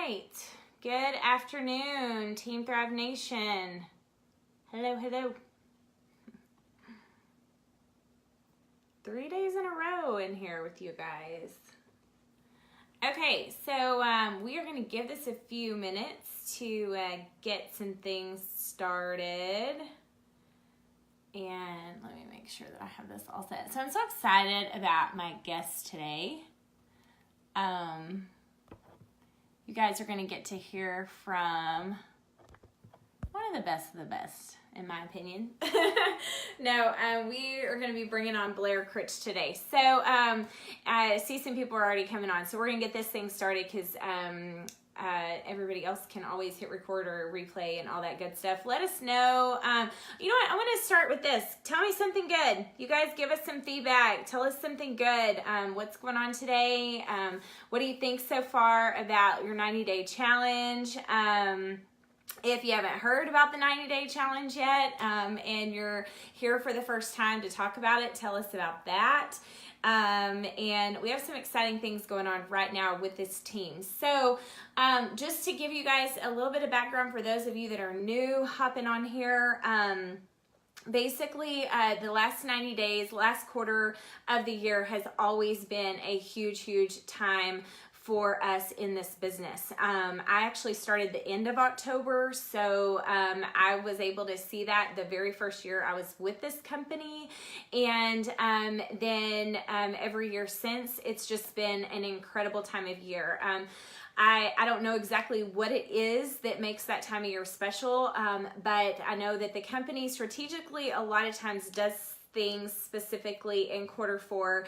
right. Good afternoon, Team Thrive Nation. Hello, hello. 3 days in a row in here with you guys. Okay, so we are going to give this a few minutes to get some things started. And let me make sure that I have this all set. So I'm so excited about my guest today. You guys are going to get to hear from one of the best, in my opinion. No, we are going to be bringing on Blair Critch today. So I see some people are already coming on. So we're going to get this thing started because everybody else can always hit record or replay and all that good stuff. Let us know. You know what? I want to start with this. Tell me something good. You guys give us some feedback. Tell us something good. What's going on today? What do you think so far about your 90-day challenge? If you haven't heard about the 90-day challenge yet, and you're here for the first time to talk about it, tell us about that. And we have some exciting things going on right now with this team. So just to give you guys a little bit of background for those of you that are new hopping on here, basically the last 90 days, last quarter of the year has always been a huge time for us in this business. I actually started the end of October, so I was able to see that the very first year I was with this company, and then every year since, it's just been an incredible time of year. I don't know exactly what it is that makes that time of year special, but I know that the company strategically a lot of times does things specifically in quarter four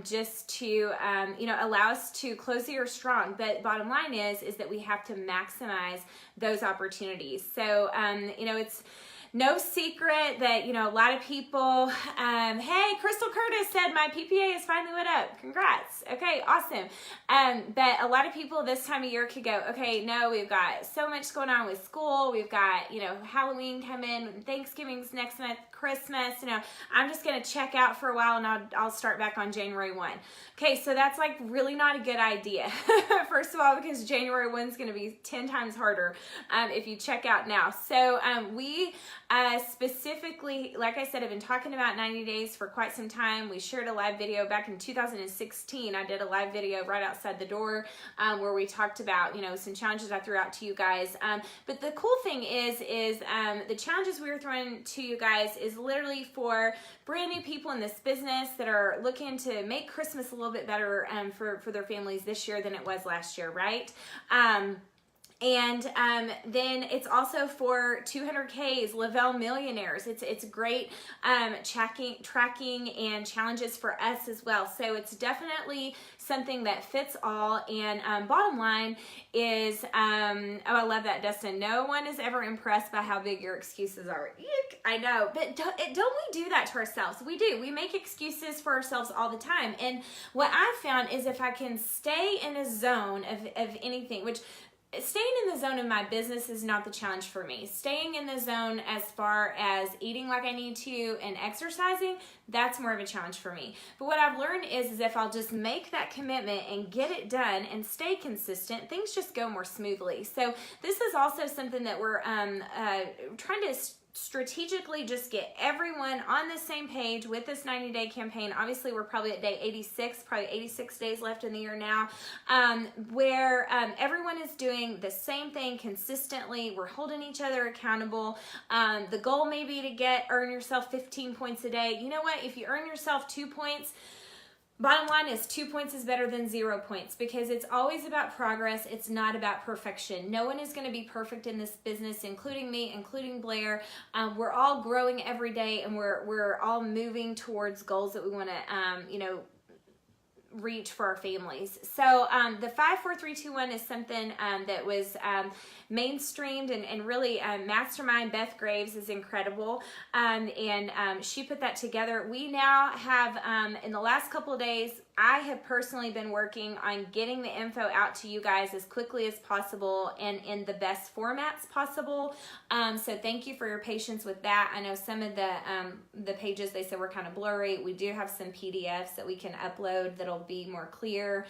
just to allow us to close the year strong. But bottom line is that we have to maximize those opportunities. So it's no secret that, a lot of people, hey, Crystal Curtis said my PPA is finally lit up. Congrats. Okay, awesome. But a lot of people this time of year could go, okay, no, we've got so much going on with school. We've got, Halloween coming, Thanksgiving's next month, Christmas, I'm just going to check out for a while and I'll start back on January 1. Okay, so that's like really not a good idea. First of all, because January 1 is going to be 10 times harder if you check out now. So we specifically, like I said, I've been talking about 90 days for quite some time. We shared a live video back in 2016. I did a live video right outside the door where we talked about, some challenges I threw out to you guys. But the cool thing is the challenges we were throwing to you guys is literally for brand new people in this business that are looking to make Christmas a little bit better for their families this year than it was last year, right? And then it's also for 200Ks, Lavelle millionaires. It's great tracking and challenges for us as well. So it's definitely something that fits all. And bottom line is, I love that, Dustin. No one is ever impressed by how big your excuses are. Eek, I know, but don't we do that to ourselves? We do. We make excuses for ourselves all the time. And what I've found is if I can stay in a zone of anything, which staying in the zone of my business is not the challenge for me. Staying in the zone as far as eating like I need to and exercising, that's more of a challenge for me. But what I've learned is if I'll just make that commitment and get it done and stay consistent, things just go more smoothly. So this is also something that we're trying to strategically just get everyone on the same page with this 90-day campaign. Obviously, we're probably at day 86, probably 86 days left in the year now, where everyone is doing the same thing consistently. We're holding each other accountable. The goal may be to earn yourself 15 points a day. You know what? If you earn yourself 2 points, bottom line is 2 points is better than 0 points because it's always about progress. It's not about perfection. No one is going to be perfect in this business, including me, including Blair. We're all growing every day and we're all moving towards goals that we want to, reach for our families. So the 5, 4, 3, 2, 1 is something that was mainstreamed and really mastermind. Beth Graves is incredible, and she put that together. We now have in the last couple of days, I have personally been working on getting the info out to you guys as quickly as possible and in the best formats possible. So thank you for your patience with that. I know some of the pages, they said were kind of blurry. We do have some PDFs that we can upload that'll be more clear.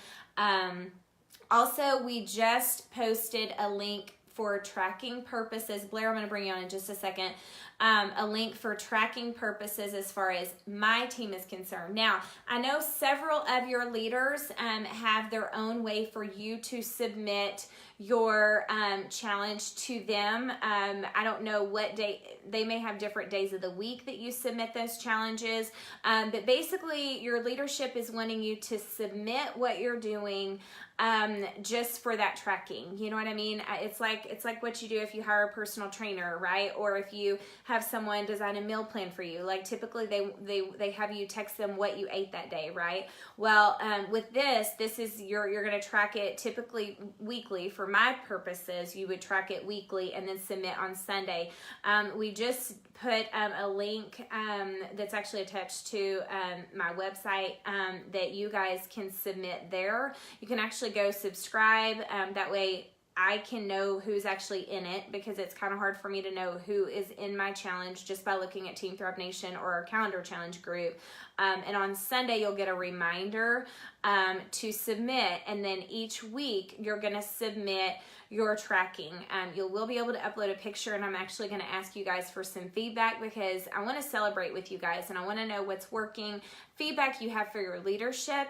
Also, we just posted a link for tracking purposes. Blair, I'm going to bring you on in just a second. A link for tracking purposes as far as my team is concerned. Now, I know several of your leaders have their own way for you to submit your challenge to them. I don't know what day, they may have different days of the week that you submit those challenges, but basically your leadership is wanting you to submit what you're doing just for that tracking. You know what I mean? It's like what you do if you hire a personal trainer, right? Or if you have someone design a meal plan for you. Like typically they have you text them what you ate that day, right? Well, with this is you're going to track it typically weekly. For my purposes, you would track it weekly and then submit on Sunday. We just put a link that's actually attached to my website that you guys can submit there. You can actually go subscribe. That way I can know who's actually in it, because it's kind of hard for me to know who is in my challenge just by looking at Team Thrive Nation or our calendar challenge group. And on Sunday, you'll get a reminder to submit. And then each week, you're going to submit your tracking. You will be able to upload a picture, and I'm actually going to ask you guys for some feedback, because I want to celebrate with you guys and I want to know what's working, feedback you have for your leadership.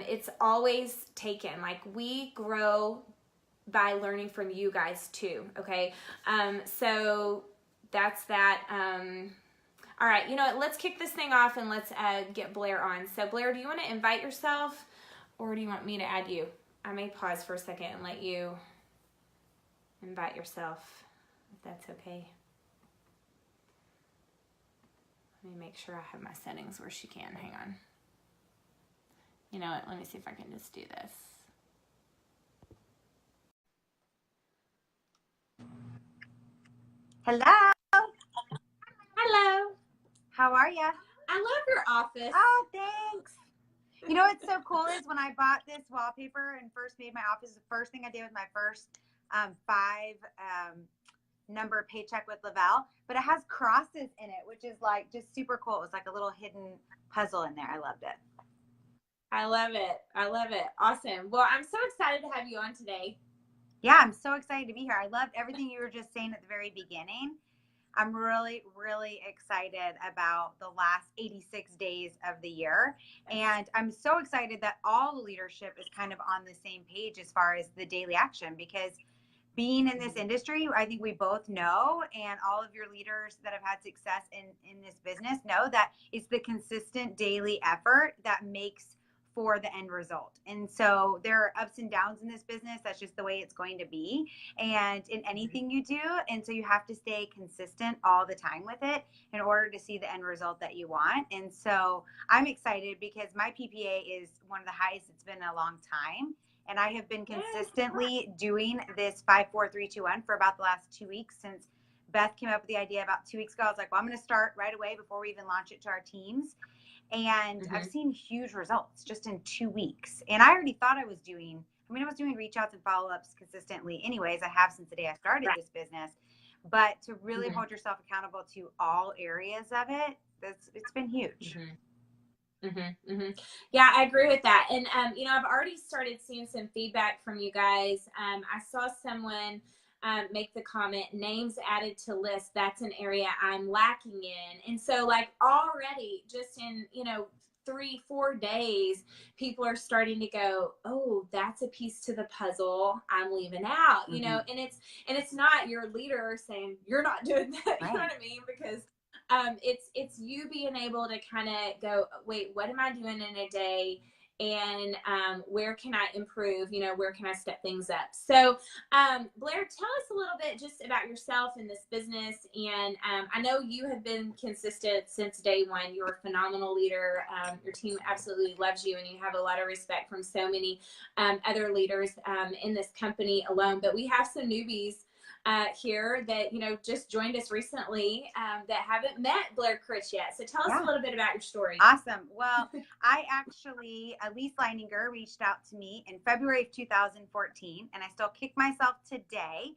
It's always taken. Like, we grow by learning from you guys too. Okay. So that's that. All right, you know what? Let's kick this thing off and let's get Blair on. So Blair, do you want to invite yourself, or do you want me to add you? I may pause for a second and let you invite yourself, if that's okay. Let me make sure I have my settings where she can. Hang on. You know what? Let me see if I can just do this. Hello. Hello. How are you? I love your office. Oh, thanks. You know what's so cool is when I bought this wallpaper and first made my office, the first thing I did was my first 5 number paycheck with Lavelle, but it has crosses in it, which is like just super cool. It was like a little hidden puzzle in there. I loved it. I love it. I love it. Awesome. Well, I'm so excited to have you on today. Yeah, I'm so excited to be here. I loved everything you were just saying at the very beginning. I'm really, really excited about the last 86 days of the year. And I'm so excited that all the leadership is kind of on the same page as far as the daily action, because being in this industry, I think we both know, and all of your leaders that have had success in this business know that it's the consistent daily effort that makes for the end result. And so there are ups and downs in this business. That's just the way it's going to be, and in anything you do. And so you have to stay consistent all the time with it in order to see the end result that you want. And so I'm excited because my PPA is one of the highest it's been in a long time. And I have been consistently doing this 5, 4, 3, 2, 1 for about the last 2 weeks. Since Beth came up with the idea about 2 weeks ago, I was like, well, I'm going to start right away before we even launch it to our teams. And I've seen huge results just in 2 weeks. And I already thought I was doing reach outs and follow-ups consistently anyways. I have since the day I started this business. But to really hold yourself accountable to all areas of it, it's been huge. Yeah, I agree with that. And, I've already started seeing some feedback from you guys. I saw someone make the comment, names added to list. That's an area I'm lacking in. And so like already just in, 3-4 days, people are starting to go, oh, that's a piece to the puzzle I'm leaving out, and it's not your leader saying you're not doing that. You know what I mean? Because it's you being able to kind of go, wait, what am I doing in a day? And where can I improve? Where can I step things up? So, Blair, tell us a little bit just about yourself in this business. And I know you have been consistent since day one. You're a phenomenal leader. Your team absolutely loves you, and you have a lot of respect from so many other leaders in this company alone. But we have some newbies here that just joined us recently that haven't met Blair Critch yet. So tell us a little bit about your story. Awesome. Well, Elise Leininger reached out to me in February of 2014, and I still kick myself today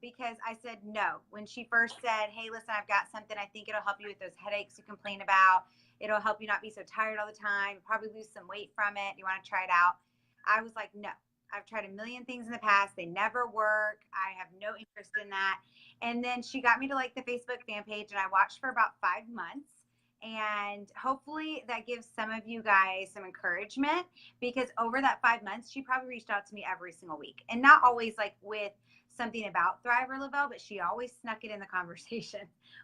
because I said no. When she first said, hey, listen, I've got something, I think it'll help you with those headaches you complain about. It'll help you not be so tired all the time, probably lose some weight from it. You want to try it out? I was like, no, I've tried a million things in the past. They never work. I have no interest in that. And then she got me to like the Facebook fan page, and I watched for about 5 months. And hopefully that gives some of you guys some encouragement, because over that 5 months, she probably reached out to me every single week, and not always like with something about Thrive or Lavelle, but she always snuck it in the conversation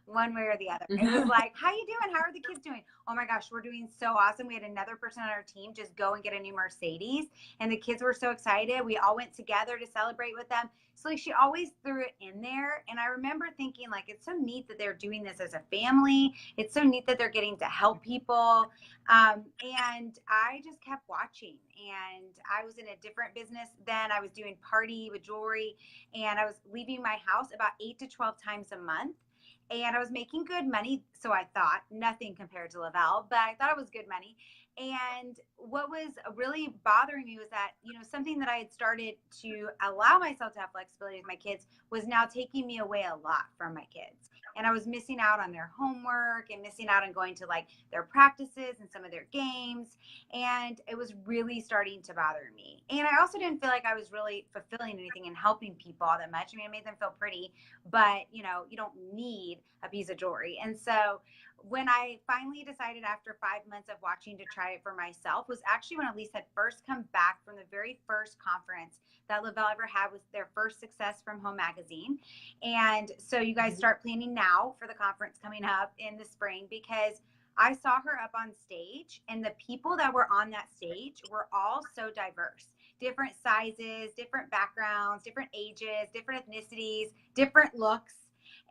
one way or the other. It was like, how you doing? How are the kids doing? Oh my gosh, we're doing so awesome. We had another person on our team just go and get a new Mercedes, and the kids were so excited. We all went together to celebrate with them. So like, she always threw it in there. And I remember thinking, like, it's so neat that they're doing this as a family. It's so neat that they're getting to help people. And I just kept watching. And I was in a different business then. I was doing party with jewelry, and I was leaving my house about 8 to 12 times a month. And I was making good money. So I thought, nothing compared to Lavelle, but I thought it was good money. And what was really bothering me was that, you know, something that I had started to allow myself to have flexibility with my kids was now taking me away a lot from my kids. And I was missing out on their homework and missing out on going to like their practices and some of their games. And it was really starting to bother me. And I also didn't feel like I was really fulfilling anything and helping people all that much. I mean, I made them feel pretty, but you know, you don't need a piece of jewelry. And so when I finally decided after 5 months of watching to try it for myself was actually when Elise had first come back from the very first conference that Lavelle ever had, was their first success from Home Magazine. And so you guys start planning now for the conference coming up in the spring, because I saw her up on stage, and the people that were on that stage were all so diverse. Different sizes, different backgrounds, different ages, different ethnicities, different looks.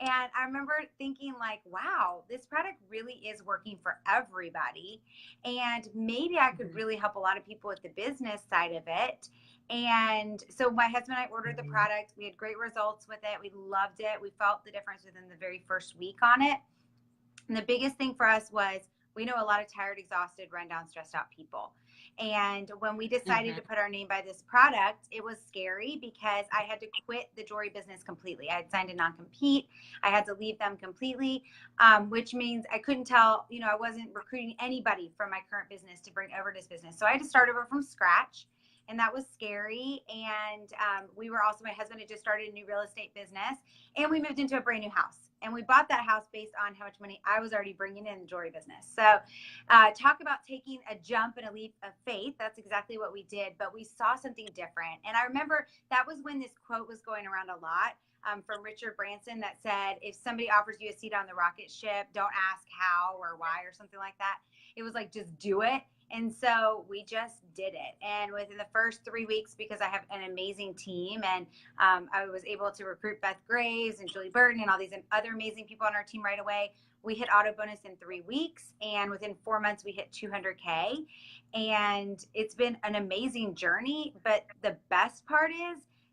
And I remember thinking like, wow, this product really is working for everybody. And maybe I could really help a lot of people with the business side of it. And so my husband and I ordered the product. We had great results with it. We loved it. We felt the difference within the very first week on it. And the biggest thing for us was, we know a lot of tired, exhausted, run down, stressed out people. And when we decided to put our name by this product, it was scary because I had to quit the jewelry business completely. I had signed a non-compete. I had to leave them completely, which means I couldn't tell, you know, I wasn't recruiting anybody from my current business to bring over to this business. So I had to start over from scratch. And that was scary. And we were also, my husband had just started a new real estate business, and we moved into a brand new house. And we bought that house based on how much money I was already bringing in the jewelry business. So talk about taking a jump and a leap of faith. That's exactly what we did. But we saw something different. And I remember that was when this quote was going around a lot from Richard Branson that said, if somebody offers you a seat on the rocket ship, don't ask how or why or something like that. It was like, just do it. And so we just did it. And within the first 3 weeks, because I have an amazing team, and I was able to recruit Beth Graves and Julie Burton and all these other amazing people on our team right away, we hit auto bonus in 3 weeks. And within 4 months, we hit 200K. And it's been an amazing journey. But the best part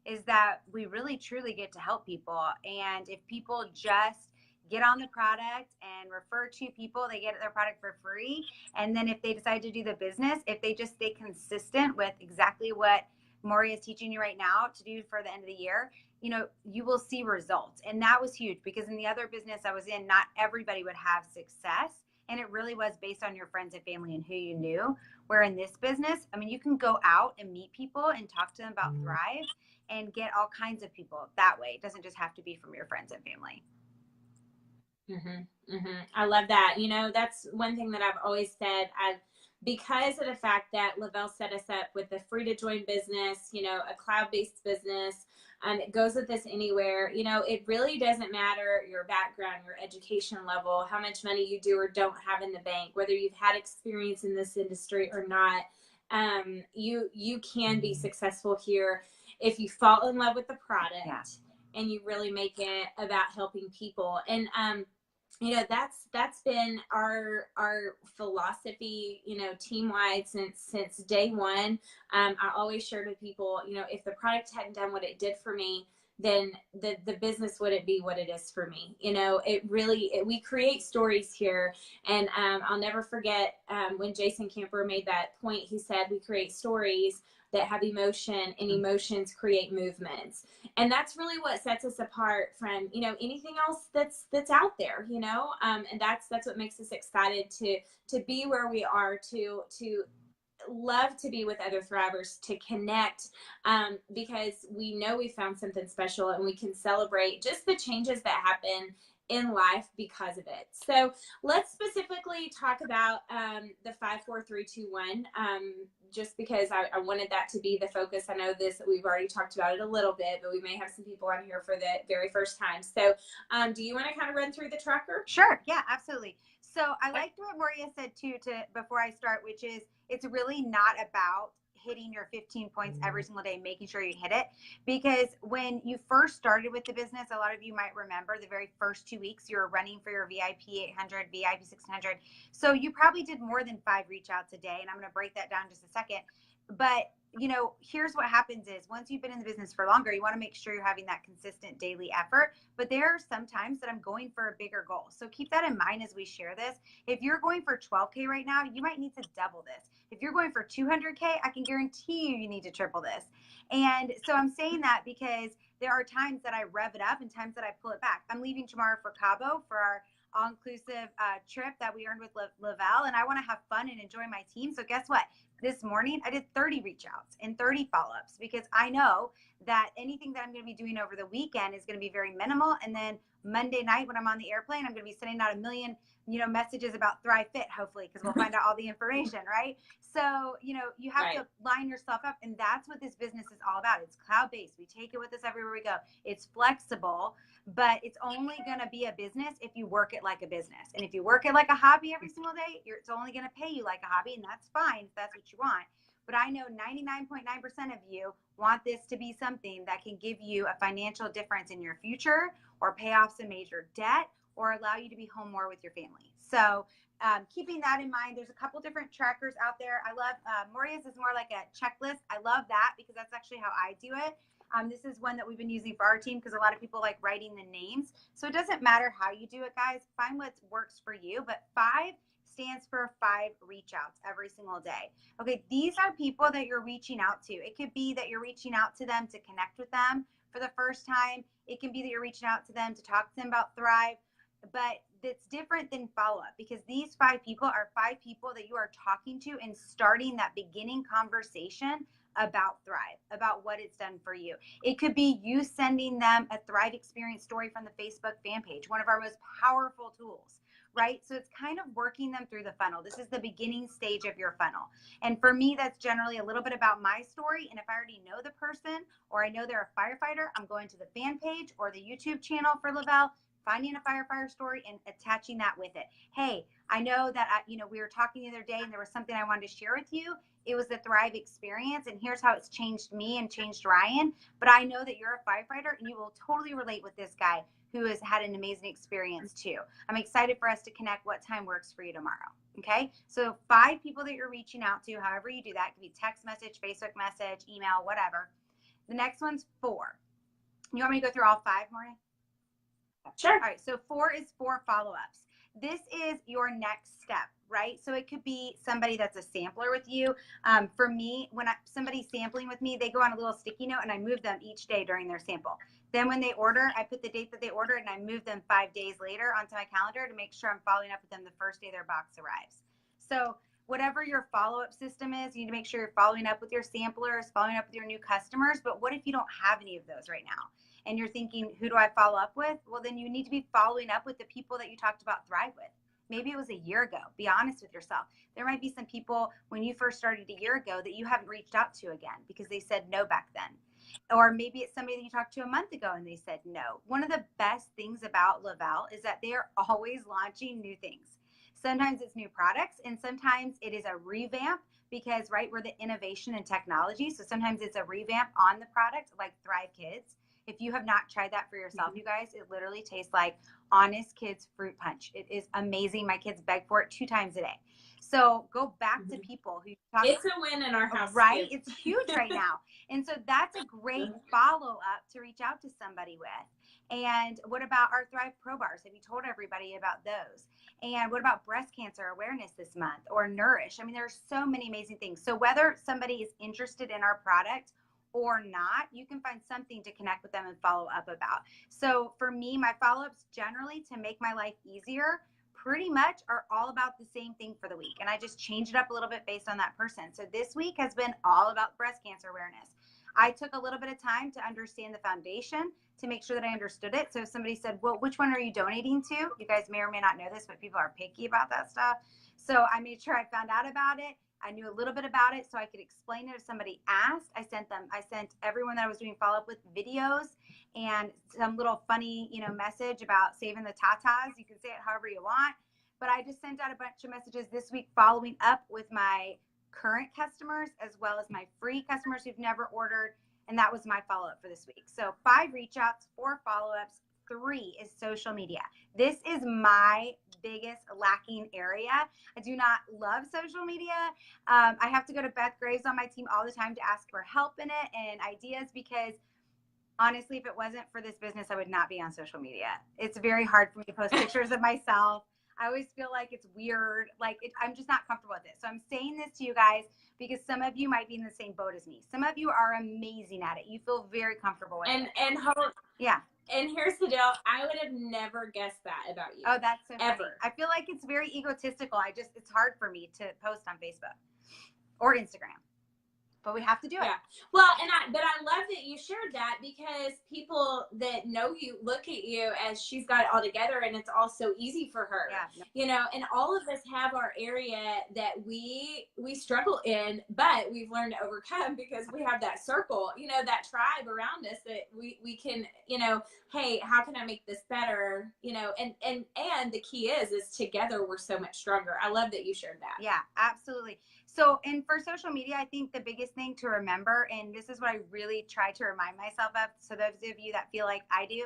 is that we really, truly get to help people. And if people just get on the product and refer to people, they get their product for free. And then if they decide to do the business, if they just stay consistent with exactly what Mauria is teaching you right now to do for the end of the year, you know, you will see results. And that was huge, because in the other business I was in, not everybody would have success. And it really was based on your friends and family and who you knew. Where in this business, I mean, you can go out and meet people and talk to them about Thrive and get all kinds of people that way. It doesn't just have to be from your friends and family. I love that. You know, that's one thing that I've always said. Because of the fact that Lavelle set us up with the free to join business, you know, a cloud-based business, it goes with us anywhere. You know, it really doesn't matter your background, your education level, how much money you do or don't have in the bank, whether you've had experience in this industry or not. You can be successful here if you fall in love with the product and you really make it about helping people. And you know, that's been our philosophy, you know, team wide since day one. I always shared with people, you know, if the product hadn't done what it did for me, then the business wouldn't be what it is for me. You know, we create stories here. And I'll never forget when Jason Camper made that point. He said, we create stories that have emotion, and emotions create movements. And that's really what sets us apart from, you know, anything else that's out there, you know. And that's what makes us excited to be where we are, to love to be with other Thrivers to connect, because we know we found something special and we can celebrate just the changes that happen in life because of it. So let's specifically talk about the 54321, just because I wanted that to be the focus. I know this, we've already talked about it a little bit, but we may have some people on here for the very first time. So do you want to kind of run through the tracker? Sure. Yeah, absolutely. So I liked what Mauria said too, before I start, which is it's really not about hitting your 15 points every single day, making sure you hit it. Because when you first started with the business, a lot of you might remember the very first 2 weeks you were running for your VIP 800, VIP 600. So you probably did more than 5 reach outs a day. And I'm going to break that down just a second. But here's what happens is once you've been in the business for longer, you want to make sure you're having that consistent daily effort. But there are some times that I'm going for a bigger goal. So keep that in mind as we share this. If you're going for 12K right now, you might need to double this. If you're going for 200K, I can guarantee you need to triple this. And so I'm saying that because there are times that I rev it up and times that I pull it back. I'm leaving tomorrow for Cabo for our all-inclusive trip that we earned with Lavelle, and I want to have fun and enjoy my team. So guess what? This morning, I did 30 reach outs and 30 follow-ups because I know that anything that I'm going to be doing over the weekend is going to be very minimal. And then Monday night when I'm on the airplane, I'm going to be sending out a million, messages about Thrive Fit, hopefully, because we'll find out all the information, right? So, you have to line yourself up. And that's what this business is all about. It's cloud-based. We take it with us everywhere we go. It's flexible, but it's only going to be a business if you work it like a business. And if you work it like a hobby every single day, it's only going to pay you like a hobby. And that's fine if that's what you want. But I know 99.9% of you want this to be something that can give you a financial difference in your future or pay off some major debt or allow you to be home more with your family. So keeping that in mind, there's a couple different trackers out there. I love Mauria's is more like a checklist. I love that because that's actually how I do it. This is one that we've been using for our team because a lot of people like writing the names. So it doesn't matter how you do it, guys. Find what works for you. But 5 stands for 5 reach outs every single day. Okay, these are people that you're reaching out to. It could be that you're reaching out to them to connect with them for the first time. It can be that you're reaching out to them to talk to them about Thrive. But it's different than follow-up because these 5 people are 5 people that you are talking to and starting that beginning conversation about Thrive, about what it's done for you. It could be you sending them a Thrive experience story from the Facebook fan page, one of our most powerful tools, right? So it's kind of working them through the funnel. This is the beginning stage of your funnel. And for me, that's generally a little bit about my story. And if I already know the person or I know they're a firefighter, I'm going to the fan page or the YouTube channel for Lavelle, finding a firefighter story and attaching that with it. Hey, I know that, we were talking the other day and there was something I wanted to share with you. It was the Thrive experience and here's how it's changed me and changed Ryan. But I know that you're a firefighter and you will totally relate with this guy who has had an amazing experience too. I'm excited for us to connect what time works for you tomorrow. Okay. So 5 people that you're reaching out to, however you do that, it could be text message, Facebook message, email, whatever. The next one's 4. You want me to go through all 5, Maureen? Sure. All right. So 4 is 4 follow-ups. This is your next step, right? So it could be somebody that's a sampler with you. For me, when somebody's sampling with me, they go on a little sticky note and I move them each day during their sample. Then when they order, I put the date that they ordered and I move them 5 days later onto my calendar to make sure I'm following up with them the first day their box arrives. So whatever your follow-up system is, you need to make sure you're following up with your samplers, following up with your new customers. But what if you don't have any of those right now? And you're thinking, who do I follow up with? Well, then you need to be following up with the people that you talked about Thrive with. Maybe it was a year ago. Be honest with yourself. There might be some people when you first started a year ago that you haven't reached out to again because they said no back then. Or maybe it's somebody that you talked to a month ago and they said no. One of the best things about Lavelle is that they are always launching new things. Sometimes it's new products and sometimes it is a revamp because, right, we're the innovation and technology. So sometimes it's a revamp on the product like Thrive Kids. If you have not tried that for yourself, you guys, it literally tastes like Honest Kids fruit punch. It is amazing. My kids beg for it 2 times a day. So go back to people who talk. It's a win in our house, right? too. It's huge right now. And so that's a great follow-up to reach out to somebody with. And what about our Thrive Pro Bars? Have you told everybody about those? And what about breast cancer awareness this month or Nourish? I mean, there's so many amazing things. So whether somebody is interested in our product or not, you can find something to connect with them and follow up about. So for me, my follow-ups generally to make my life easier pretty much are all about the same thing for the week. And I just change it up a little bit based on that person. So this week has been all about breast cancer awareness. I took a little bit of time to understand the foundation to make sure that I understood it. So if somebody said, well, which one are you donating to? You guys may or may not know this, but people are picky about that stuff. So I made sure I found out about it. I knew a little bit about it so I could explain it if somebody asked. I sent everyone that I was doing follow-up with videos and some little funny, message about saving the tatas. You can say it however you want. But I just sent out a bunch of messages this week following up with my current customers as well as my free customers who've never ordered. And that was my follow-up for this week. So 5 reach outs, 4 follow-ups, 3 is social media. This is my biggest lacking area. I do not love social media. I have to go to Beth Graves on my team all the time to ask for help in it and ideas because honestly, if it wasn't for this business, I would not be on social media. It's very hard for me to post pictures of myself. I always feel like it's weird. I'm just not comfortable with it. So I'm saying this to you guys because some of you might be in the same boat as me. Some of you are amazing at it. You feel very comfortable with it. And hold, yeah. And here's the deal. I would have never guessed that about you. Oh, that's so ever. funny. I feel like it's very egotistical. It's hard for me to post on Facebook or Instagram. But we have to do it. Yeah. Well, but I love that you shared that because people that know you look at you as she's got it all together and it's all so easy for her. Yeah. And all of us have our area that we struggle in, but we've learned to overcome because we have that circle, that tribe around us that we can, hey, how can I make this better? And the key is together we're so much stronger. I love that you shared that. Yeah, absolutely. So, and for social media, I think the biggest thing to remember, and this is what I really try to remind myself of, so those of you that feel like I do,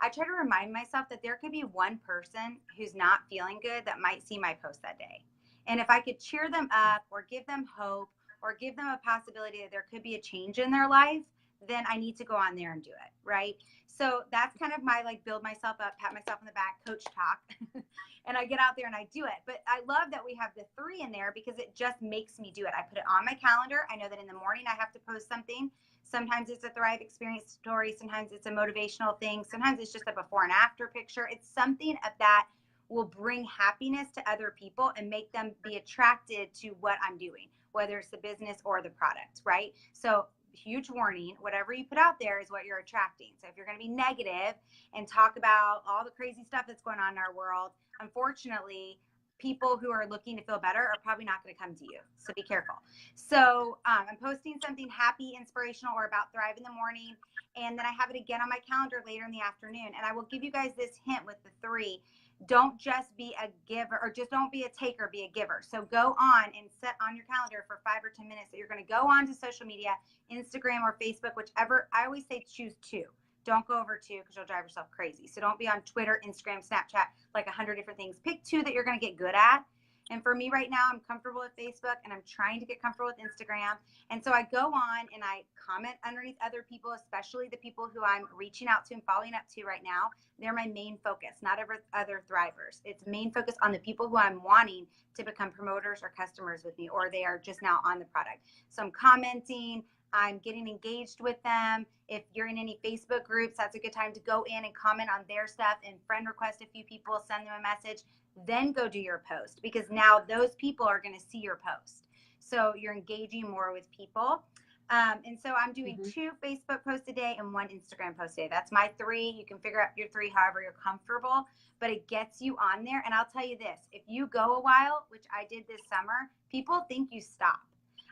I try to remind myself that there could be one person who's not feeling good that might see my post that day. And if I could cheer them up or give them hope or give them a possibility that there could be a change in their life, then I need to go on there and do it, right? So that's kind of my build myself up, pat myself on the back, coach talk. And I get out there and I do it. But I love that we have the 3 in there because it just makes me do it. I put it on my calendar. I know that in the morning I have to post something. Sometimes it's a Thrive experience story. Sometimes it's a motivational thing. Sometimes it's just a before and after picture. It's something that will bring happiness to other people and make them be attracted to what I'm doing, whether it's the business or the product, right? So huge warning, whatever you put out there is what you're attracting. So if you're going to be negative and talk about all the crazy stuff that's going on in our world, unfortunately, people who are looking to feel better are probably not going to come to you. So be careful. So I'm posting something happy, inspirational, or about Thrive in the morning. And then I have it again on my calendar later in the afternoon. And I will give you guys this hint with the 3. Don't just be a giver, or just don't be a taker, be a giver. So go on and set on your calendar for 5 or 10 minutes that you're going to go on to social media, Instagram or Facebook, whichever. I always say choose 2. Don't go over 2 because you'll drive yourself crazy. So don't be on Twitter, Instagram, Snapchat, 100 different things. Pick 2 that you're going to get good at. And for me right now, I'm comfortable with Facebook and I'm trying to get comfortable with Instagram. And so I go on and I comment underneath other people, especially the people who I'm reaching out to and following up to right now. They're my main focus, not other Thrivers. It's main focus on the people who I'm wanting to become promoters or customers with me, or they are just now on the product. So I'm commenting, I'm getting engaged with them. If you're in any Facebook groups, that's a good time to go in and comment on their stuff and friend request a few people, send them a message, then go do your post because now those people are going to see your post. So you're engaging more with people. And so I'm doing 2 Facebook posts a day and 1 Instagram post a day. That's my 3. You can figure out your 3 however you're comfortable, but it gets you on there. And I'll tell you this, if you go a while, which I did this summer, people think you stop.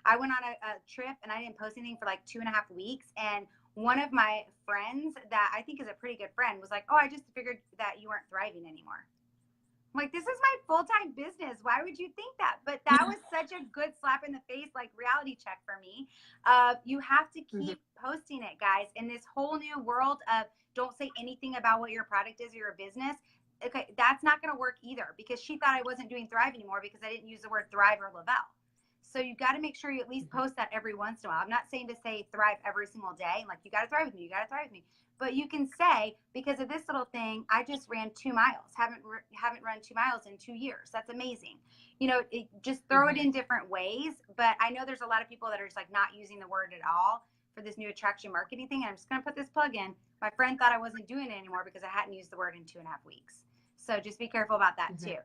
I went on a trip and I didn't post anything for 2.5 weeks. And one of my friends that I think is a pretty good friend was like, oh, I just figured that you weren't thriving anymore. I'm like, this is my full-time business. Why would you think that? But that was such a good slap in the face, reality check for me. You have to keep posting it, guys. In this whole new world of don't say anything about what your product is or your business. Okay, that's not going to work either because she thought I wasn't doing Thrive anymore because I didn't use the word Thrive or Lavelle. So you got to make sure you at least post that every once in a while. I'm not saying to say Thrive every single day. You got to thrive with me. You got to thrive with me. But you can say, because of this little thing, I just ran 2 miles. Haven't run 2 miles in 2 years. That's amazing. Just throw it in different ways. But I know there's a lot of people that are just not using the word at all for this new attraction marketing thing. And I'm just going to put this plug in. My friend thought I wasn't doing it anymore because I hadn't used the word in 2.5 weeks. So just be careful about that too.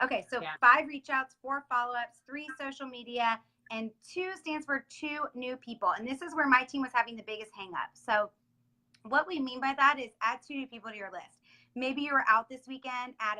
Okay, so 5 reach outs, 4 follow-ups, 3 social media, and 2 stands for 2 new people. And this is where my team was having the biggest hang up. So what we mean by that is add 2 new people to your list. Maybe you were out this weekend at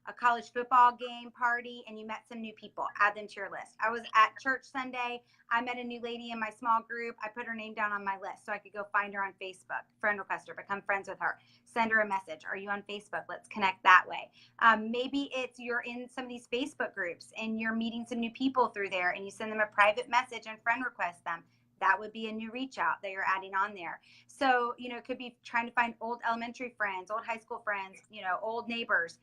a college football game party and you met some new people. Add them to your list. I was at church Sunday. I met a new lady in my small group. I put her name down on my list so I could go find her on Facebook, friend request her, become friends with her, send her a message. Are you on Facebook? Let's connect that way. Maybe it's you're in some of these Facebook groups and you're meeting some new people through there and you send them a private message and friend request them. That would be a new reach out that you're adding on there. So, it could be trying to find old elementary friends, old high school friends, old neighbors.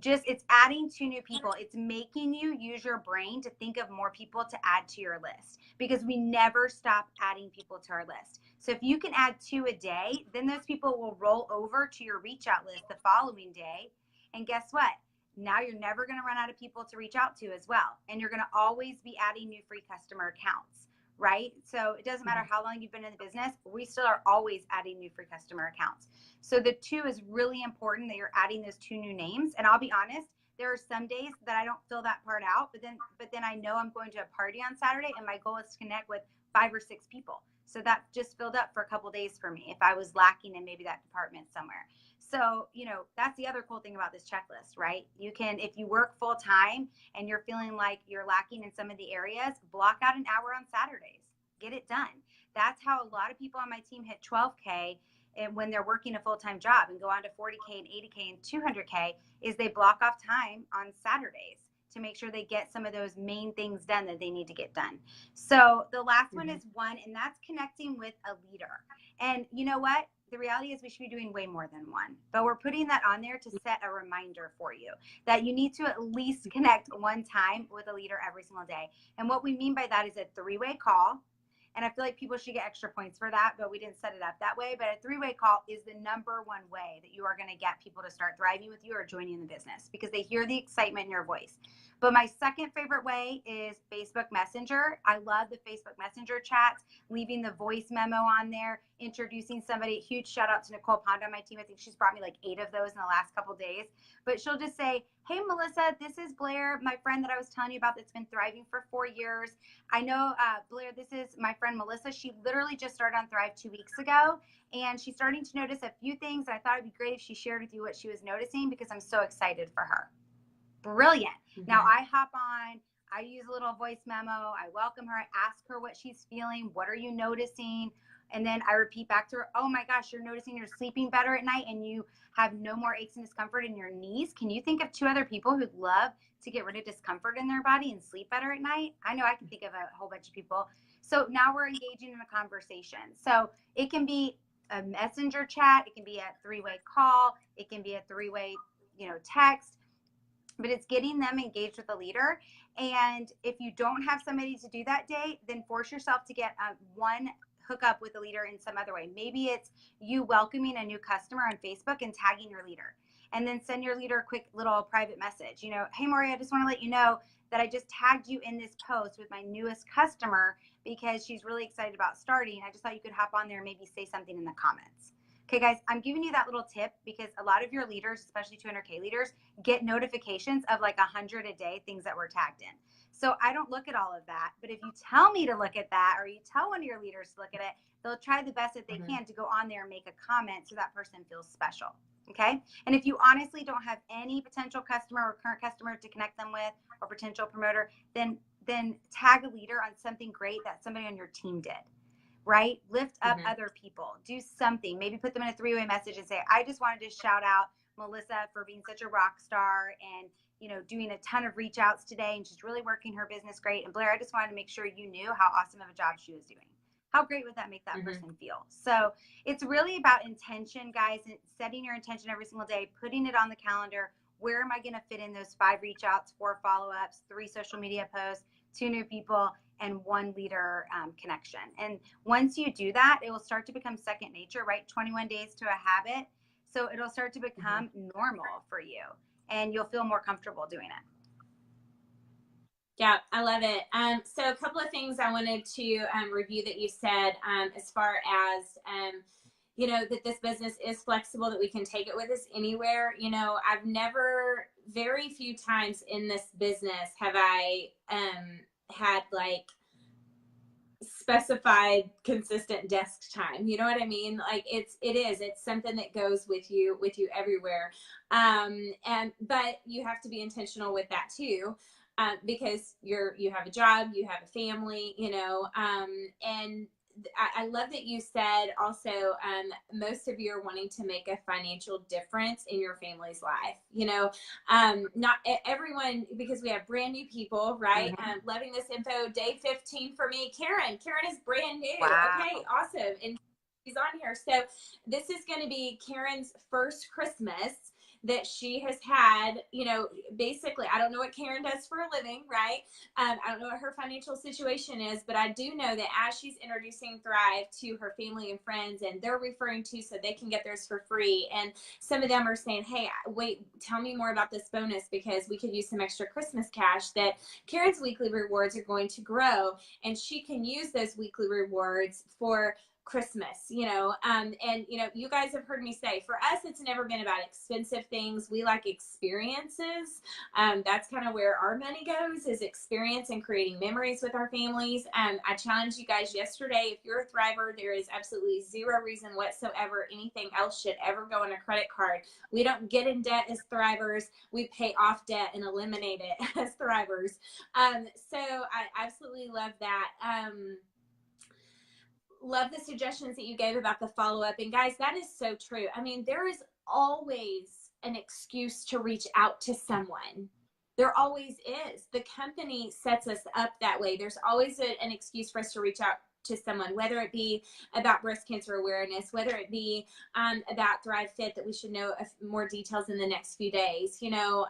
It's adding 2 new people. It's making you use your brain to think of more people to add to your list because we never stop adding people to our list. So if you can add 2 a day, then those people will roll over to your reach out list the following day. And guess what? Now you're never going to run out of people to reach out to as well. And you're going to always be adding new free customer accounts. Right? So it doesn't matter how long you've been in the business, we still are always adding new free customer accounts. So the 2 is really important that you're adding those 2 new names. And I'll be honest, there are some days that I don't fill that part out, but then I know I'm going to a party on Saturday and my goal is to connect with 5 or 6 people. So that just filled up for a couple days for me if I was lacking in maybe that department somewhere. So, that's the other cool thing about this checklist, right? You can, if you work full time and you're feeling like you're lacking in some of the areas, block out an hour on Saturdays, get it done. That's how a lot of people on my team hit 12K and when they're working a full-time job and go on to 40K and 80K and 200K is they block off time on Saturdays to make sure they get some of those main things done that they need to get done. So the last one is 1, and that's connecting with a leader. And you know what? The reality is we should be doing way more than 1, but we're putting that on there to set a reminder for you that you need to at least connect 1 time with a leader every single day. And what we mean by that is a 3-way call. And I feel like people should get extra points for that, but we didn't set it up that way. But a 3-way call is the number 1 way that you are going to get people to start thriving with you or joining the business because they hear the excitement in your voice. But my second favorite way is Facebook Messenger. I love the Facebook Messenger chats, leaving the voice memo on there, introducing somebody. Huge shout out to Nicole Pond on my team. I think she's brought me like 8 of those in the last couple of days. But she'll just say, hey, Melissa, this is Blair, my friend that I was telling you about that's been thriving for 4 years. I know, Blair, this is my friend Melissa. She literally just started on Thrive 2 weeks ago, and she's starting to notice a few things. And I thought it'd be great if she shared with you what she was noticing because I'm so excited for her. Brilliant. Now I hop on, I use a little voice memo. I welcome her. I ask her what she's feeling. What are you noticing? And then I repeat back to her, oh my gosh, you're noticing you're sleeping better at night and you have no more aches and discomfort in your knees. Can you think of 2 other people who'd love to get rid of discomfort in their body and sleep better at night? I know I can think of a whole bunch of people. So now we're engaging in a conversation. So it can be a messenger chat. It can be a 3-way call. It can be a 3-way, text. But it's getting them engaged with a leader. And if you don't have somebody to do that day, then force yourself to get 1 hook up with a leader in some other way. Maybe it's you welcoming a new customer on Facebook and tagging your leader. And then send your leader a quick little private message. Hey, Mauria, I just want to let you know that I just tagged you in this post with my newest customer because she's really excited about starting. I just thought you could hop on there and maybe say something in the comments. Okay, guys, I'm giving you that little tip because a lot of your leaders, especially 200K leaders, get notifications of like 100 a day things that were tagged in. So I don't look at all of that. But if you tell me to look at that or you tell one of your leaders to look at it, they'll try the best that they can to go on there and make a comment so that person feels special. Okay. And if you honestly don't have any potential customer or current customer to connect them with or potential promoter, then tag a leader on something great that somebody on your team did. Right? Lift up other people. Do something. Maybe put them in a 3-way message and say, I just wanted to shout out Melissa for being such a rock star and, doing a ton of reach outs today. And she's really working her business great. And Blair, I just wanted to make sure you knew how awesome of a job she was doing. How great would that make that person feel? So it's really about intention, guys, and setting your intention every single day, putting it on the calendar. Where am I going to fit in those 5 reach outs, 4 follow-ups, 3 social media posts, 2 new people, and 1 leader connection. And once you do that, it will start to become second nature, right? 21 days to a habit. So it'll start to become normal for you and you'll feel more comfortable doing it. Yeah, I love it. So a couple of things I wanted to review that you said as far as, you know, that this business is flexible, that we can take it with us anywhere. You know, I've never, very few times in this business have I had like specified consistent desk time. You know what I mean? Like it's something that goes with you everywhere. But you have to be intentional with that too. Because you have a job, you have a family, you know, and I love that you said also, most of you are wanting to make a financial difference in your family's life. You know, not everyone, because we have brand new people, right? Mm-hmm. Loving this info. Day 15 for me. Karen is brand new. Wow. Okay, awesome. And she's on here. So this is going to be Karen's first Christmas that she has had. You know, basically, I don't know what Karen does for a living, right? I don't know what her financial situation is, but I do know that as she's introducing Thrive to her family and friends, and they're referring to so they can get theirs for free, and some of them are saying, hey, wait, tell me more about this bonus because we could use some extra Christmas cash, that Karen's weekly rewards are going to grow, and she can use those weekly rewards for Christmas, you know, and you know, you guys have heard me say, for us, it's never been about expensive things. We like experiences. That's kind of where our money goes, is experience and creating memories with our families. I challenged you guys yesterday. If you're a Thriver, there is absolutely zero reason whatsoever anything else should ever go on a credit card. We don't get in debt as Thrivers. We pay off debt and eliminate it as Thrivers. So I absolutely love that. Love the suggestions that you gave about the follow-up. And guys, that is so true. I mean, there is always an excuse to reach out to someone. There always is. The company sets us up that way. There's always an excuse for us to reach out to someone, whether it be about breast cancer awareness, whether it be about Thrive Fit, that we should know more details in the next few days. You know,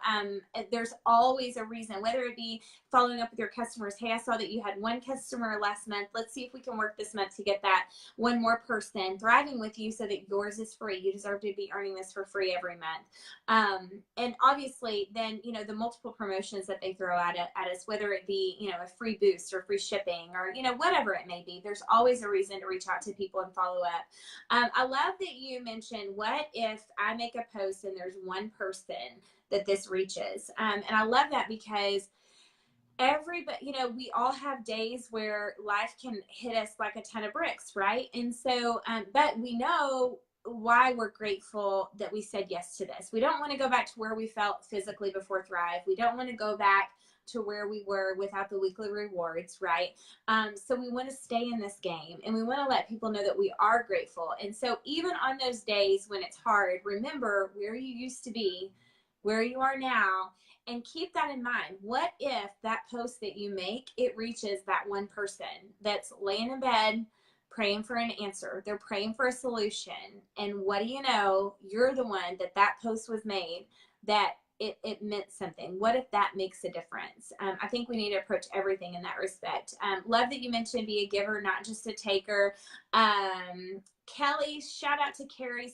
there's always a reason, whether it be following up with your customers. Hey, I saw that you had one customer last month. Let's see if we can work this month to get that one more person thriving with you so that yours is free. You deserve to be earning this for free every month. And obviously then, you know, the multiple promotions that they throw at us, whether it be, you know, a free boost or free shipping or, you know, whatever it may be, there's always a reason to reach out to people and follow up. I love that you mentioned, what if I make a post and there's one person that this reaches? And I love that because everybody, you know, we all have days where life can hit us like a ton of bricks, right? And so, but we know why we're grateful that we said yes to this. We don't want to go back to where we felt physically before Thrive. We don't want to go back to where we were without the weekly rewards, right? So we want to stay in this game, and we want to let people know that we are grateful. And so even on those days when it's hard, remember where you used to be, where you are now, and keep that in mind. What if that post that you make, it reaches that one person that's laying in bed praying for an answer? They're praying for a solution. And what do you know? You're the one that post was made, that it meant something. What if that makes a difference? I think we need to approach everything in that respect. Love that you mentioned be a giver, not just a taker. Kelly, shout out to Kelly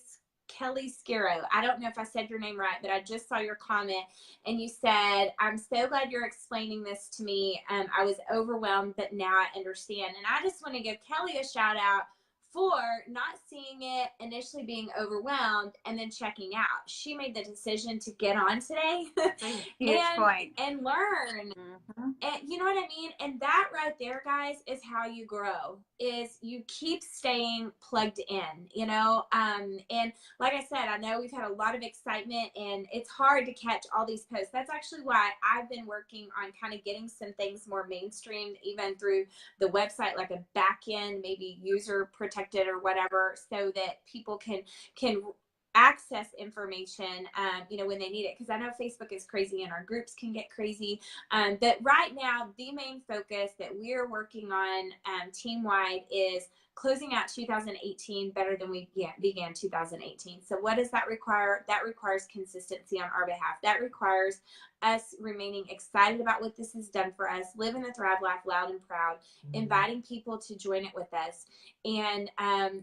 Skiro. I don't know if I said your name right, but I just saw your comment, and you said, I'm so glad you're explaining this to me. I was overwhelmed, but now I understand. And I just want to give Kelly a shout out for not seeing it, initially being overwhelmed, and then checking out. She made the decision to get on today Huge point. and learn. Mm-hmm. And you know what I mean? And that right there, guys, is how you grow, is you keep staying plugged in, you know? And like I said, I know we've had a lot of excitement, and it's hard to catch all these posts. That's actually why I've been working on kind of getting some things more mainstream, even through the website, like a back end, maybe user protected or whatever, so that people can access information, you know, when they need it. Because I know Facebook is crazy and our groups can get crazy. But right now, the main focus that we're working on team-wide is closing out 2018 better than we began 2018. So what does that require? That requires consistency on our behalf. That requires us remaining excited about what this has done for us, living the Thrive Life loud and proud, inviting people to join it with us. And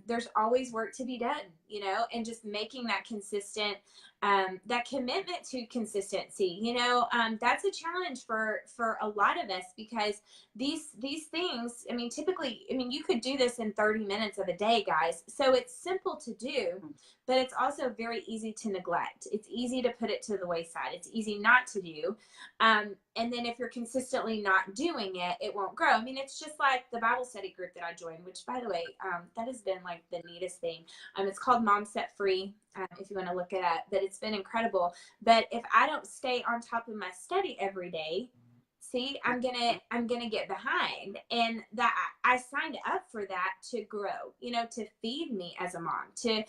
there's always work to be done, you know, and just making that consistent that commitment to consistency, that's a challenge for a lot of us, because these things, I mean, typically, I mean, you could do this in 30 minutes of a day, guys. So it's simple to do, but it's also very easy to neglect. It's easy to put it to the wayside. It's easy not to do. And then if you're consistently not doing it, it won't grow. I mean, it's just like the Bible study group that I joined, which, by the way, that has been like the neatest thing. It's called Mom Set Free, if you want to look it up, but it's been incredible. But if I don't stay on top of my study every day, see, I'm gonna get behind. And that I signed up for that to grow, to feed me as a mom, to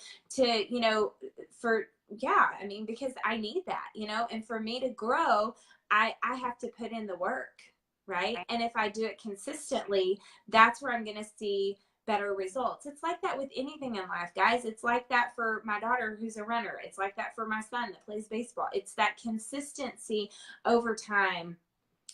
for, yeah, I mean, because I need that, and for me to grow, I have to put in the work, right? And if I do it consistently, that's where I'm gonna see better results. It's like that with anything in life, guys. It's like that for my daughter who's a runner. It's like that for my son that plays baseball. It's that consistency over time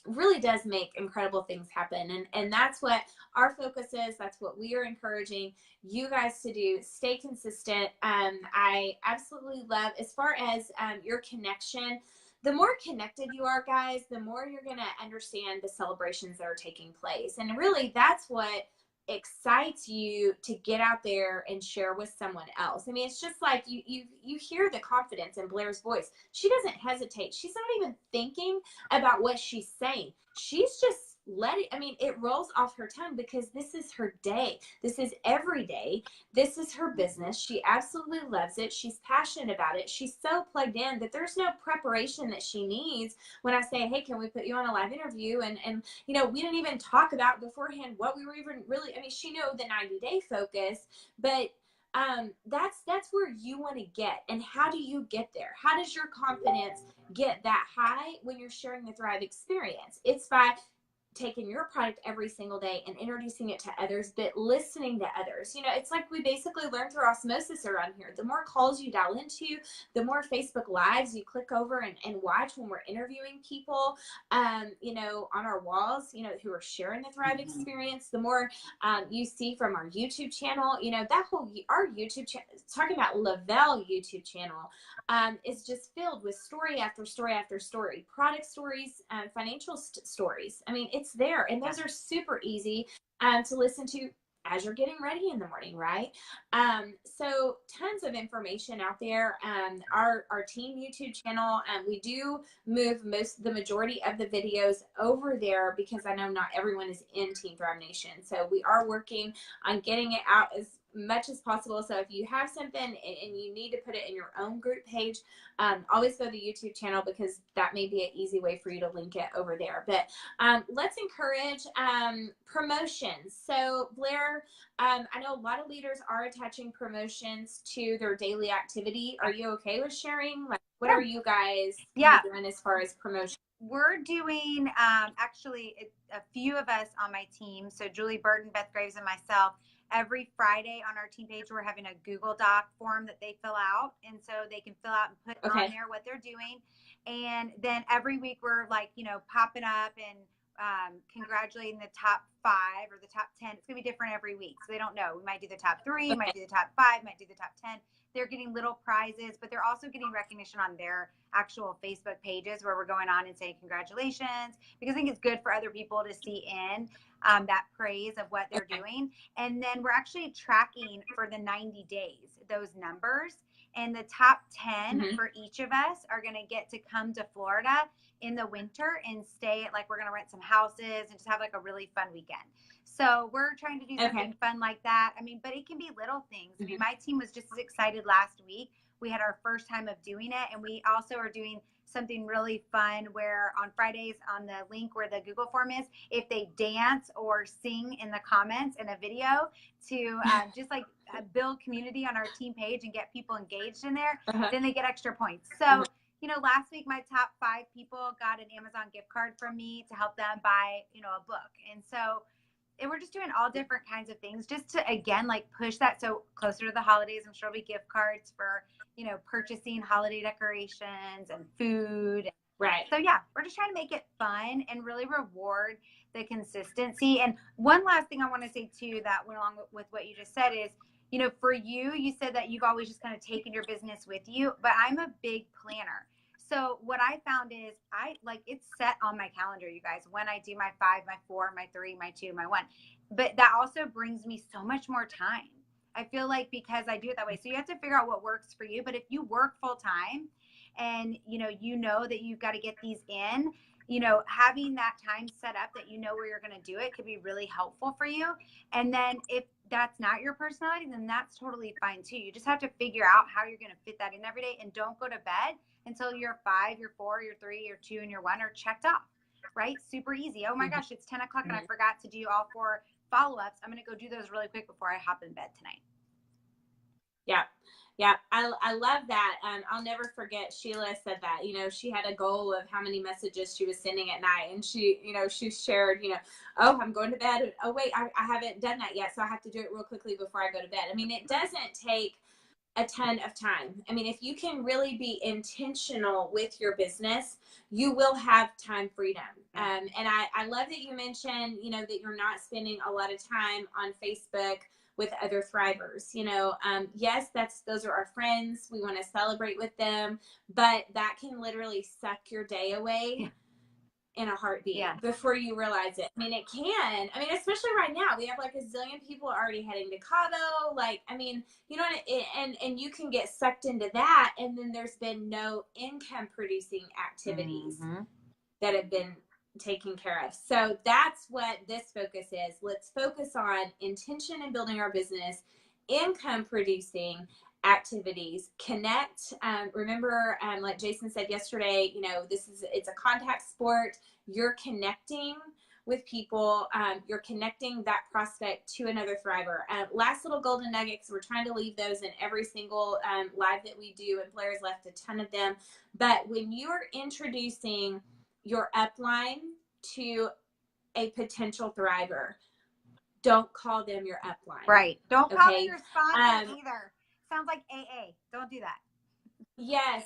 really does make incredible things happen. And that's what our focus is. That's what we are encouraging you guys to do. Stay consistent. I absolutely love, as far as your connection, the more connected you are, guys, the more you're going to understand the celebrations that are taking place. And really, that's what excites you to get out there and share with someone else. I mean, it's just like you hear the confidence in Blair's voice. She doesn't hesitate. She's not even thinking about what she's saying. She's just it rolls off her tongue, because this is her day. This is every day. This is her business. She absolutely loves it. She's passionate about it. She's so plugged in that there's no preparation that she needs when I say, hey, can we put you on a live interview? And we didn't even talk about beforehand what we were even really, I mean, she knew the 90-day focus, but that's where you want to get. And how do you get there? How does your confidence get that high when you're sharing the Thrive experience? It's by taking your product every single day and introducing it to others, but listening to others. It's like we basically learn through osmosis around here. The more calls you dial into, the more Facebook Lives you click over and watch when we're interviewing people, on our walls, who are sharing the Thrive experience, the more you see from our YouTube channel. Our YouTube channel, talking about Lavelle YouTube channel, is just filled with story after story after story, product stories, financial stories. I mean, it's there, and those are super easy to listen to as you're getting ready in the morning, right? So tons of information out there. Our team YouTube channel, we do move the majority of the videos over there, because I know not everyone is in Team Thrive Nation. So we are working on getting it out as much as possible. So if you have something and you need to put it in your own group page, always go to the YouTube channel, because that may be an easy way for you to link it over there. But let's encourage promotions. So Blair, I know a lot of leaders are attaching promotions to their daily activity. Are you okay with sharing? Like, what are you guys doing as far as promotion? We're doing actually a few of us on my team. So Julie Burton, Beth Graves, and myself. Every Friday on our team page, we're having a Google Doc form that they fill out. And so they can fill out and put on there what they're doing. And then every week we're popping up and congratulating the top 5 or the top 10. It's going to be different every week. So they don't know. We might do the top 3, might do the top 5, might do the top 10. They're getting little prizes, but they're also getting recognition on their actual Facebook pages, where we're going on and saying congratulations, because I think it's good for other people to see that praise of what they're doing. And then we're actually tracking for the 90 days, those numbers. And the top 10 for each of us are going to get to come to Florida in the winter and stay at, we're going to rent some houses and just have a really fun weekend. So we're trying to do something fun like that. I mean, but it can be little things. I mean, my team was just as excited last week. We had our first time of doing it. And we also are doing something really fun where on Fridays, on the link where the Google form is, if they dance or sing in the comments in a video to just build community on our team page and get people engaged in there, then they get extra points. So, last week my top 5 people got an Amazon gift card from me to help them buy, a book. And so we're just doing all different kinds of things just to, again, push that. So closer to the holidays, I'm sure there'll be gift cards for, purchasing holiday decorations and food. Right. So yeah, we're just trying to make it fun and really reward the consistency. And one last thing I want to say too, that went along with what you just said is, you know, for you, you said that you've always just kind of taken your business with you, but I'm a big planner. So what I found is it's set on my calendar, you guys, when I do my 5, my 4, my 3, my 2, my 1. But that also brings me so much more time. I feel like because I do it that way. So you have to figure out what works for you. But if you work full time and you know that you've got to get these in, having that time set up that you know where you're going to do it could be really helpful for you. And then if that's not your personality, then that's totally fine too. You just have to figure out how you're going to fit that in every day, and don't go to bed until your 5, your 4, your 3, your 2, and your 1 are checked off, right? Super easy. Oh my gosh, it's 10 o'clock and I forgot to do all 4 follow-ups. I'm going to go do those really quick before I hop in bed tonight. Yeah. Yeah. I love that. I'll never forget Sheila said that, she had a goal of how many messages she was sending at night. And she shared, oh, I'm going to bed. Oh, wait, I haven't done that yet. So I have to do it real quickly before I go to bed. I mean, it doesn't take a ton of time. I mean, if you can really be intentional with your business, you will have time freedom. And I love that you mentioned, that you're not spending a lot of time on Facebook with other thrivers. Yes, those are our friends. We want to celebrate with them, but that can literally suck your day away in a heartbeat before you realize it. I mean, it can. I mean, especially right now, we have like a zillion people already heading to Cabo. Like, I mean, and you can get sucked into that, and then there's been no income producing activities that have been taken care of. So that's what this focus is. Let's focus on intention in building our business, income producing activities, connect. Remember, like Jason said yesterday, it's a contact sport. You're connecting with people. You're connecting that prospect to another thriver. Last little golden nuggets. We're trying to leave those in every single live that we do, and Blair's left a ton of them. But when you're introducing your upline to a potential thriver, don't call them your upline. Right. Don't call them your sponsor either. Sounds like AA. Don't do that. Yes.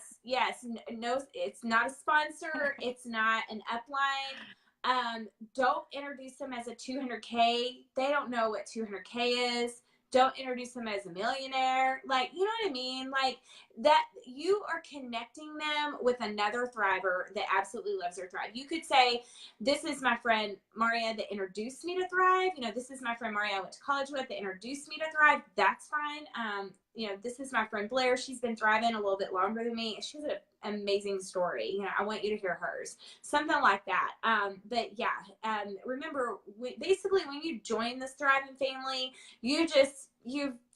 No, it's not a sponsor. It's not an upline. Don't introduce them as a 200K. They don't know what 200K is. Don't introduce them as a millionaire. Like, you know what I mean? Like, that you are connecting them with another thriver that absolutely loves their thrive. You could say, this is my friend Mauria that introduced me to thrive. This is my friend Mauria I went to college with that introduced me to thrive. That's fine. This is my friend Blair. She's been thriving a little bit longer than me. She has an amazing story. I want you to hear hers. Something like that. But yeah, remember, basically when you join this thriving family, you've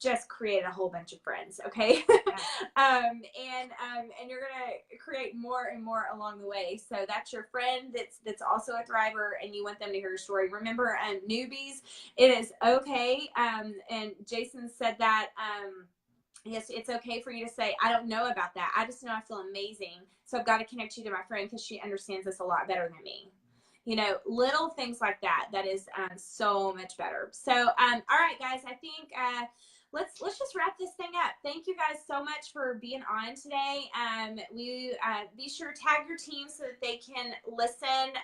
just created a whole bunch of friends. Okay. And you're going to create more and more along the way. So that's your friend that's also a thriver, and you want them to hear your story. Remember, newbies, it is okay. And Jason said that, yes, it's okay for you to say, I don't know about that. I just know I feel amazing. So I've got to connect you to my friend because she understands this a lot better than me. Little things like that is so much better. So, all right, guys, I think let's just wrap this thing up. Thank you guys so much for being on today. We be sure to tag your team so that they can listen.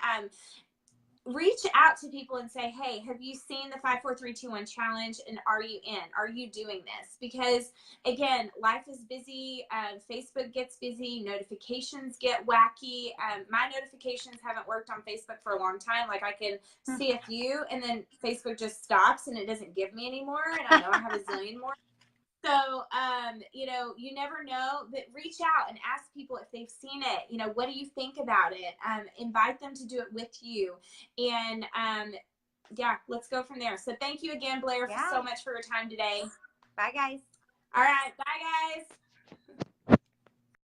Reach out to people and say, hey, have you seen the 5, 4, 3, 2, 1 challenge? And are you in? Are you doing this? Because again, life is busy. Facebook gets busy. Notifications get wacky. My notifications haven't worked on Facebook for a long time. Like, I can see a few, and then Facebook just stops and it doesn't give me any more. And I know I have a zillion more. So, you never know, but reach out and ask people if they've seen it. What do you think about it? Invite them to do it with you. And, let's go from there. So thank you again, Blair, so much for your time today. Bye, guys. All right. Bye, guys.